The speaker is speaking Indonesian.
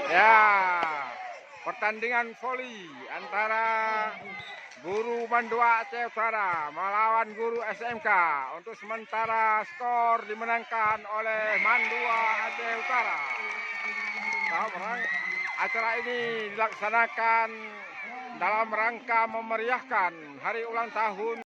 Ya, pertandingan voli antara Guru Mandua Aceh Utara melawan Guru SMK. Untuk sementara skor dimenangkan oleh Mandua Aceh Utara. Acara ini dilaksanakan dalam rangka memeriahkan hari ulang tahun